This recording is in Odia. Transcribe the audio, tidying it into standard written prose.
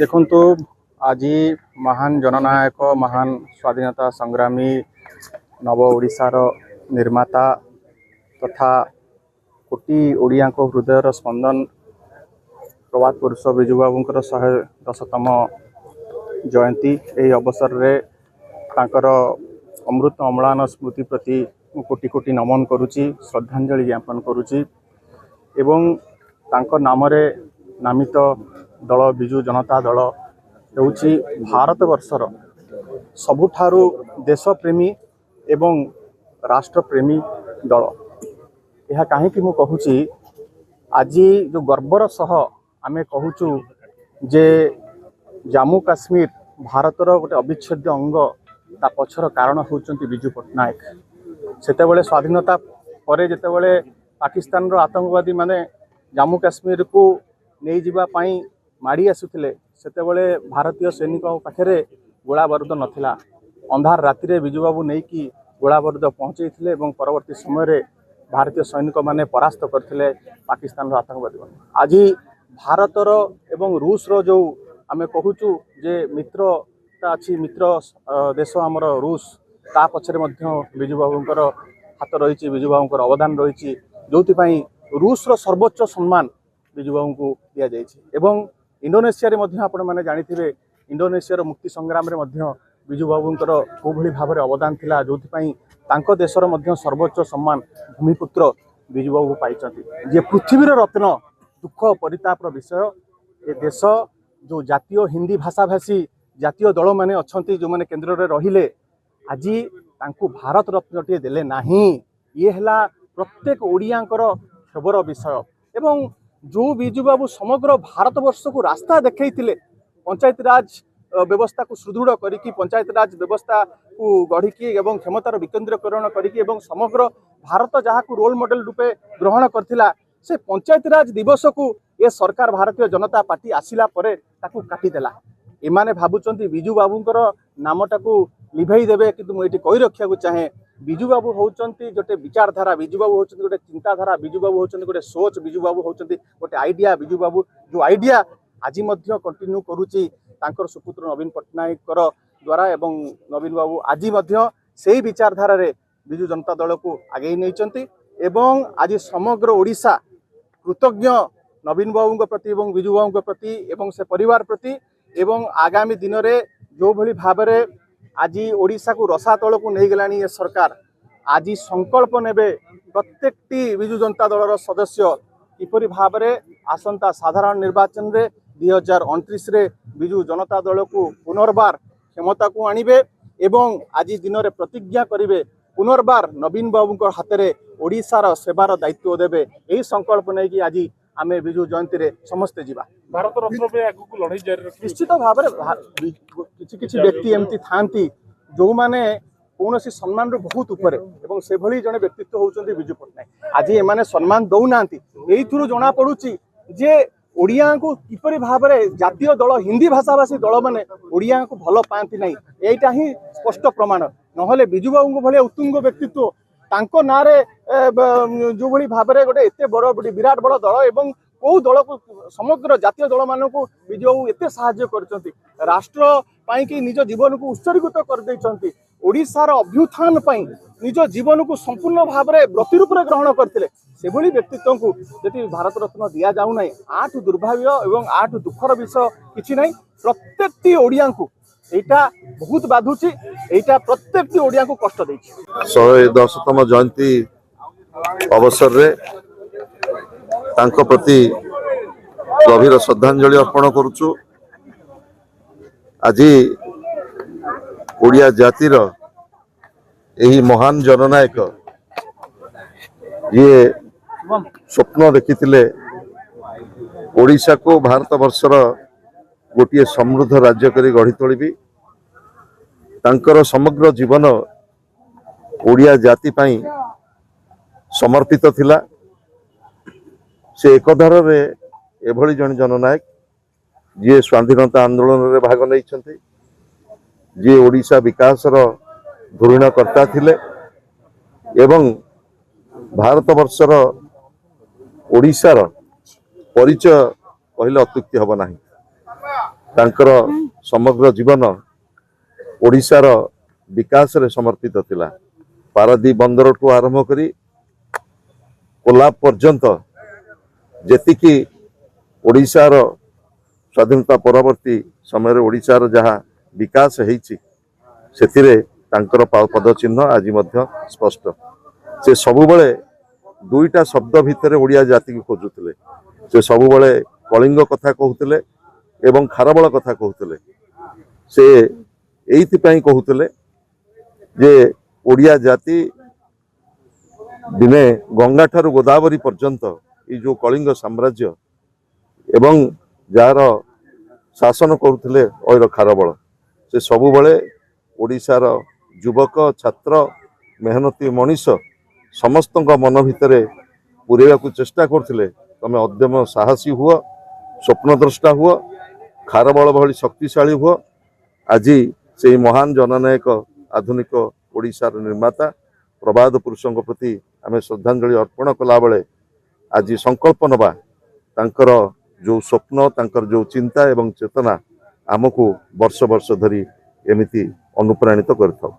ଦେଖନ୍ତୁ ଆଜି ମହାନ ଜନନାୟକ ମହାନ ସ୍ୱାଧୀନତା ସଂଗ୍ରାମୀ ନବ ଓଡ଼ିଶାର ନିର୍ମାତା ତଥା କୋଟି ଓଡ଼ିଆଙ୍କ ହୃଦୟର ସ୍ପନ୍ଦନ ପ୍ରବାଦ ପୁରୁଷ ବିଜୁ ବାବୁଙ୍କର 110ତମ ଜୟନ୍ତୀ। ଏହି ଅବସରରେ ତାଙ୍କର ଅମୃତ ଅମ୍ଳାନ ସ୍ମୃତି ପ୍ରତି ମୁଁ କୋଟି କୋଟି ନମନ କରୁଛି, ଶ୍ରଦ୍ଧାଞ୍ଜଳି ଜ୍ଞାପନ କରୁଛି ଏବଂ ତାଙ୍କ ନାମରେ ନାମିତ ଦଳ ବିଜୁ ଜନତା ଦଳ ହେଉଛି ଭାରତବର୍ଷର ସବୁଠାରୁ ଦେଶପ୍ରେମୀ ଏବଂ ରାଷ୍ଟ୍ରପ୍ରେମୀ ଦଳ। ଏହା କାହିଁକି ମୁଁ କହୁଛି, ଆଜି ଯେଉଁ ଗର୍ବର ସହ ଆମେ କହୁଛୁ ଯେ ଜାମ୍ମୁ କାଶ୍ମୀର ଭାରତର ଗୋଟେ ଅବିଚ୍ଛେଦ୍ୟ ଅଙ୍ଗ, ତା ପଛର କାରଣ ହେଉଛନ୍ତି ବିଜୁ ପଟ୍ଟନାୟକ। ସେତେବେଳେ ସ୍ୱାଧୀନତା ପରେ ଯେତେବେଳେ ପାକିସ୍ତାନର ଆତଙ୍କବାଦୀ ମାନେ ଜାମ୍ମୁ କାଶ୍ମୀରକୁ ନେଇଯିବା ପାଇଁ ମାଡ଼ି ଆସୁଥିଲେ, ସେତେବେଳେ ଭାରତୀୟ ସୈନିକ ପାଖରେ ଗୋଳା ବାରୁଦ ନଥିଲା। ଅନ୍ଧାର ରାତିରେ ବିଜୁବାବୁ ନେଇକି ଗୋଳା ବାରୁଦ ପହଞ୍ଚାଇଥିଲେ ଏବଂ ପରବର୍ତ୍ତୀ ସମୟରେ ଭାରତୀୟ ସୈନିକମାନେ ପରାସ୍ତ କରିଥିଲେ ପାକିସ୍ତାନର ଆତଙ୍କବାଦୀମାନେ। ଆଜି ଭାରତର ଏବଂ ରୁଷର ଯେଉଁ ଆମେ କହୁଛୁ ଯେ ମିତ୍ରତା ଅଛି, ମିତ୍ର ଦେଶ ଆମର ରୁଷ, ତା ପଛରେ ମଧ୍ୟ ବିଜୁବାବୁଙ୍କର ହାତ ରହିଛି, ବିଜୁବାବୁଙ୍କର ଅବଦାନ ରହିଛି, ଯେଉଁଥିପାଇଁ ରୁଷର ସର୍ବୋଚ୍ଚ ସମ୍ମାନ ବିଜୁବାବୁଙ୍କୁ ଦିଆଯାଇଛି। ଏବଂ ଇଣ୍ଡୋନେସିଆରେ ମଧ୍ୟ ଆପଣମାନେ ଜାଣିଥିବେ, ଇଣ୍ଡୋନେସିଆର ମୁକ୍ତି ସଂଗ୍ରାମରେ ମଧ୍ୟ ବିଜୁବାବୁଙ୍କର କେଉଁଭଳି ଭାବରେ ଅବଦାନ ଥିଲା, ଯେଉଁଥିପାଇଁ ତାଙ୍କ ଦେଶର ମଧ୍ୟ ସର୍ବୋଚ୍ଚ ସମ୍ମାନ ଭୂମିପୁତ୍ର ବିଜୁବାବୁ ପାଇଛନ୍ତି। ଯିଏ ପୃଥିବୀର ରତ୍ନ, ଦୁଃଖ ପରିତାପର ବିଷୟ ଏ ଦେଶ ଯେଉଁ ଜାତୀୟ ହିନ୍ଦୀ ଭାଷାଭାଷୀ ଜାତୀୟ ଦଳମାନେ ଅଛନ୍ତି, ଯେଉଁମାନେ କେନ୍ଦ୍ରରେ ରହିଲେ, ଆଜି ତାଙ୍କୁ ଭାରତ ରତ୍ନଟିଏ ଦେଲେ ନାହିଁ। ଇଏ ହେଲା ପ୍ରତ୍ୟେକ ଓଡ଼ିଆଙ୍କର କ୍ଷୋଭର ବିଷୟ। ଏବଂ ଯେଉଁ ବିଜୁବାବୁ ସମଗ୍ର ଭାରତବର୍ଷକୁ ରାସ୍ତା ଦେଖାଇଥିଲେ, ପଞ୍ଚାୟତ ରାଜ ବ୍ୟବସ୍ଥାକୁ ସୁଦୃଢ଼ କରିକି, ପଞ୍ଚାୟତ ରାଜ ବ୍ୟବସ୍ଥାକୁ ଗଢ଼ିକି ଏବଂ କ୍ଷମତାର ବିକେନ୍ଦ୍ରୀକରଣ କରିକି ଏବଂ ସମଗ୍ର ଭାରତ ଯାହାକୁ ରୋଲ ମଡେଲ ରୂପେ ଗ୍ରହଣ କରିଥିଲା, ସେ ପଞ୍ଚାୟତ ରାଜ ଦିବସକୁ ଏ ସରକାର ଭାରତୀୟ ଜନତା ପାର୍ଟି ଆସିଲା ପରେ ତାକୁ କାଟିଦେଲା। ଏମାନେ ଭାବୁଛନ୍ତି ବିଜୁ ବାବୁଙ୍କର ନାମଟାକୁ ଲିଭେଇ ଦେବେ, କିନ୍ତୁ ମୁଁ ଏଠି କହି ରଖିବାକୁ ଚାହେଁ, ବିଜୁବାବୁ ହେଉଛନ୍ତି ଗୋଟେ ବିଚାରଧାରା, ବିଜୁବାବୁ ହେଉଛନ୍ତି ଗୋଟେ ଚିନ୍ତାଧାରା, ବିଜୁବାବୁ ହେଉଛନ୍ତି ଗୋଟେ ସୋଚ, ବିଜୁବାବୁ ହେଉଛନ୍ତି ଗୋଟେ ଆଇଡ଼ିଆ। ବିଜୁବାବୁ ଯେଉଁ ଆଇଡ଼ିଆ ଆଜି ମଧ୍ୟ କଣ୍ଟିନ୍ୟୁ କରୁଛି ତାଙ୍କର ସୁପୁତ୍ର ନବୀନ ପଟ୍ଟନାୟକଙ୍କର ଦ୍ୱାରା, ଏବଂ ନବୀନ ବାବୁ ଆଜି ମଧ୍ୟ ସେଇ ବିଚାରଧାରାରେ ବିଜୁ ଜନତା ଦଳକୁ ଆଗେଇ ନେଇଛନ୍ତି। ଏବଂ ଆଜି ସମଗ୍ର ଓଡ଼ିଶା କୃତଜ୍ଞ ନବୀନ ବାବୁଙ୍କ ପ୍ରତି ଏବଂ ବିଜୁ ବାବୁଙ୍କ ପ୍ରତି ଏବଂ ସେ ପରିବାର ପ୍ରତି। ଏବଂ ଆଗାମୀ ଦିନରେ ଯେଉଁଭଳି ଭାବରେ ଆଜି ଓଡ଼ିଶାକୁ ରସାତଳକୁ ନେଇଗଲାଣି ଏ ସରକାର, ଆଜି ସଂକଳ୍ପ ନେବେ ପ୍ରତ୍ୟେକଟି ବିଜୁ ଜନତା ଦଳର ସଦସ୍ୟ କିପରି ଭାବରେ ଆସନ୍ତା ସାଧାରଣ ନିର୍ବାଚନରେ 2029ରେ ବିଜୁ ଜନତା ଦଳକୁ ପୁନର୍ବାର କ୍ଷମତାକୁ ଆଣିବେ ଏବଂ ଆଜି ଦିନରେ ପ୍ରତିଜ୍ଞା କରିବେ ପୁନର୍ବାର ନବୀନ ବାବୁଙ୍କ ହାତରେ ଓଡ଼ିଶାର ସେବାର ଦାୟିତ୍ୱ ଦେବେ। ଏହି ସଂକଳ୍ପ ନେଇକି ଆଜି ଆମେ ବିଜୁ ଜୟନ୍ତୀରେ ସମସ୍ତେ ଯିବା। ଭାରତ ରତ୍ନ ପାଇଁ ଆଗକୁ ଲଢ଼େଇ ଜାରି ରଖିବେ। ନିଶ୍ଚିତ ଭାବରେ କିଛି କିଛି ବ୍ୟକ୍ତି ଏମିତି ଥାଆନ୍ତି ଯେଉଁମାନେ କୌଣସି ସମ୍ମାନରୁ ବହୁତ ଉପରେ, ଏବଂ ସେଭଳି ଜଣେ ବ୍ୟକ୍ତିତ୍ୱ ହେଉଛନ୍ତି ବିଜୁ ପଟ୍ଟନାୟକ। ଆଜି ଏମାନେ ସମ୍ମାନ ଦେଉନାହାନ୍ତି। ଏଇଥିରୁ ଜଣାପଡ଼ୁଛି ଯେ ଓଡ଼ିଆଙ୍କୁ କିପରି ଭାବରେ ଜାତୀୟ ଦଳ ହିନ୍ଦୀ ଭାଷାଭାଷୀ ଦଳମାନେ ଓଡ଼ିଆଙ୍କୁ ଭଲ ପାଆନ୍ତି ନାହିଁ, ଏଇଟା ହିଁ ସ୍ପଷ୍ଟ ପ୍ରମାଣ। ନହେଲେ ବିଜୁବାବୁଙ୍କ ଭଳିଆ ଉତ୍ତୁଙ୍ଗ ବ୍ୟକ୍ତିତ୍ୱ ତାଙ୍କ ନାଁରେ ଯେଉଁଭଳି ଭାବରେ ଗୋଟେ ଏତେ ବଡ଼ ବିରାଟ ବଡ଼ ଦଳ ଏବଂ କେଉଁ ଦଳକୁ ସମଗ୍ର ଜାତୀୟ ଦଳମାନଙ୍କୁ ବିଜୁବାବୁ ଏତେ ସାହାଯ୍ୟ କରିଛନ୍ତି, ରାଷ୍ଟ୍ର ପାଇଁକି ନିଜ ଜୀବନକୁ ଉତ୍ସର୍ଗିତ କରିଦେଇଛନ୍ତି, ଓଡ଼ିଶାର ଅଭ୍ୟୁତ୍ଥାନ ପାଇଁ ନିଜ ଜୀବନକୁ ସମ୍ପୂର୍ଣ୍ଣ ଭାବରେ ବ୍ରତୀ ରୂପରେ ଗ୍ରହଣ କରିଥିଲେ, ସେଭଳି ବ୍ୟକ୍ତିତ୍ୱଙ୍କୁ ଯଦି ଭାରତ ରତ୍ନ ଦିଆଯାଉନାହିଁ, ଆଠୁ ଦୁର୍ଭାଗ୍ୟ ଏବଂ ଆଠୁ ଦୁଃଖର ବିଷୟ କିଛି ନାହିଁ। ପ୍ରତ୍ୟେକଟି ଓଡ଼ିଆଙ୍କୁ এইটা ବହୁତ ବାଧୁଛି, এইটা ପ୍ରତ୍ୟେକଟି ଓଡ଼ିଆଙ୍କୁ କଷ୍ଟ ଦେଇଛି। 110ତମ ଜୟନ୍ତୀ ଅବସରରେ ତାଙ୍କ ପ୍ରତି ଗଭୀର ଶ୍ରଦ୍ଧାଞ୍ଜଳି ଅର୍ପଣ କରୁଛୁ। ଆଜି ଓଡ଼ିଆ ଜାତିର ଏହି ମହାନ ଜନନାୟକ ଯିଏ ସ୍ୱପ୍ନ ଦେଖିଥିଲେ ଓଡ଼ିଶାକୁ ଭାରତବର୍ଷର ଗୋଟିଏ ସମୃଦ୍ଧ ରାଜ୍ୟ କରି ଗଢ଼ି ତୋଳିବି, ତାଙ୍କର ସମଗ୍ର ଜୀବନ ଓଡ଼ିଆ ଜାତି ପାଇଁ ସମର୍ପିତ ଥିଲା। ସେ ଏକଧାରରେ ଏଭଳି ଜଣେ ଜନନାୟକ ଯିଏ ସ୍ୱାଧୀନତା ଆନ୍ଦୋଳନରେ ଭାଗ ନେଇଛନ୍ତି, ଯିଏ ଓଡ଼ିଶା ବିକାଶର ଧୁରିଣକର୍ତ୍ତା ଥିଲେ ଏବଂ ଭାରତବର୍ଷର ଓଡ଼ିଶାର ପରିଚୟ କହିଲେ ଅତ୍ୟୁକ୍ତି ହେବ ନାହିଁ। ତାଙ୍କର ସମଗ୍ର ଜୀବନ ଓଡ଼ିଶାର ବିକାଶରେ ସମର୍ପିତ ଥିଲା। ପାରାଦୀପ ବନ୍ଦରଠୁ ଆରମ୍ଭ କରି କୋଲାବ ପର୍ଯ୍ୟନ୍ତ ଯେତିକି ଓଡ଼ିଶାର ସ୍ୱାଧୀନତା ପରବର୍ତ୍ତୀ ସମୟରେ ଓଡ଼ିଶାର ଯାହା ବିକାଶ ହେଇଛି ସେଥିରେ ତାଙ୍କର ପଦଚିହ୍ନ ଆଜି ମଧ୍ୟ ସ୍ପଷ୍ଟ। ସେ ସବୁବେଳେ ଦୁଇଟା ଶବ୍ଦ ଭିତରେ ଓଡ଼ିଆ ଜାତିକୁ ଖୋଜୁଥିଲେ। ସେ ସବୁବେଳେ କଳିଙ୍ଗ କଥା କହୁଥିଲେ ଏବଂ ଖାରବଳ କଥା କହୁଥିଲେ। ସେ ଏଇଥିପାଇଁ କହୁଥିଲେ ଯେ ଓଡ଼ିଆ ଜାତି ଦିନେ ଗଙ୍ଗା ଠାରୁ ଗୋଦାବରୀ ପର୍ଯ୍ୟନ୍ତ ଏଇ ଯୋଉ କଳିଙ୍ଗ ସାମ୍ରାଜ୍ୟ ଏବଂ ଯାହାର ଶାସନ କରୁଥିଲେ ଐର ଖାରବଳ, ସେ ସବୁବେଳେ ଓଡ଼ିଶାର ଯୁବକ ଛାତ୍ର ମେହନତୀ ମଣିଷ ସମସ୍ତଙ୍କ ମନ ଭିତରେ ପୁରେଇବାକୁ ଚେଷ୍ଟା କରୁଥିଲେ ତମେ ଅଦ୍ୟମ ସାହସୀ ହୁଅ, ସ୍ୱପ୍ନଦ୍ରଷ୍ଟା ହୁଅ, ଖାରବଳ ଭଳି ଶକ୍ତିଶାଳୀ ହୁଅ। ଆଜି ସେଇ ମହାନ ଜନନାୟକ ଆଧୁନିକ ଓଡ଼ିଶାର ନିର୍ମାତା ପ୍ରବାଦ ପୁରୁଷଙ୍କ ପ୍ରତି ଆମେ ଶ୍ରଦ୍ଧାଞ୍ଜଳି ଅର୍ପଣ କଲାବେଳେ ଆଜି ସଂକଳ୍ପ ନେବା ତାଙ୍କର ଯୋଉ ସ୍ୱପ୍ନ ତାଙ୍କର ଯୋଉ ଚିନ୍ତା ଏବଂ ଚେତନା ଆମକୁ ବର୍ଷ ବର୍ଷ ଧରି ଏମିତି ଅନୁପ୍ରାଣିତ କରିଥାଉ।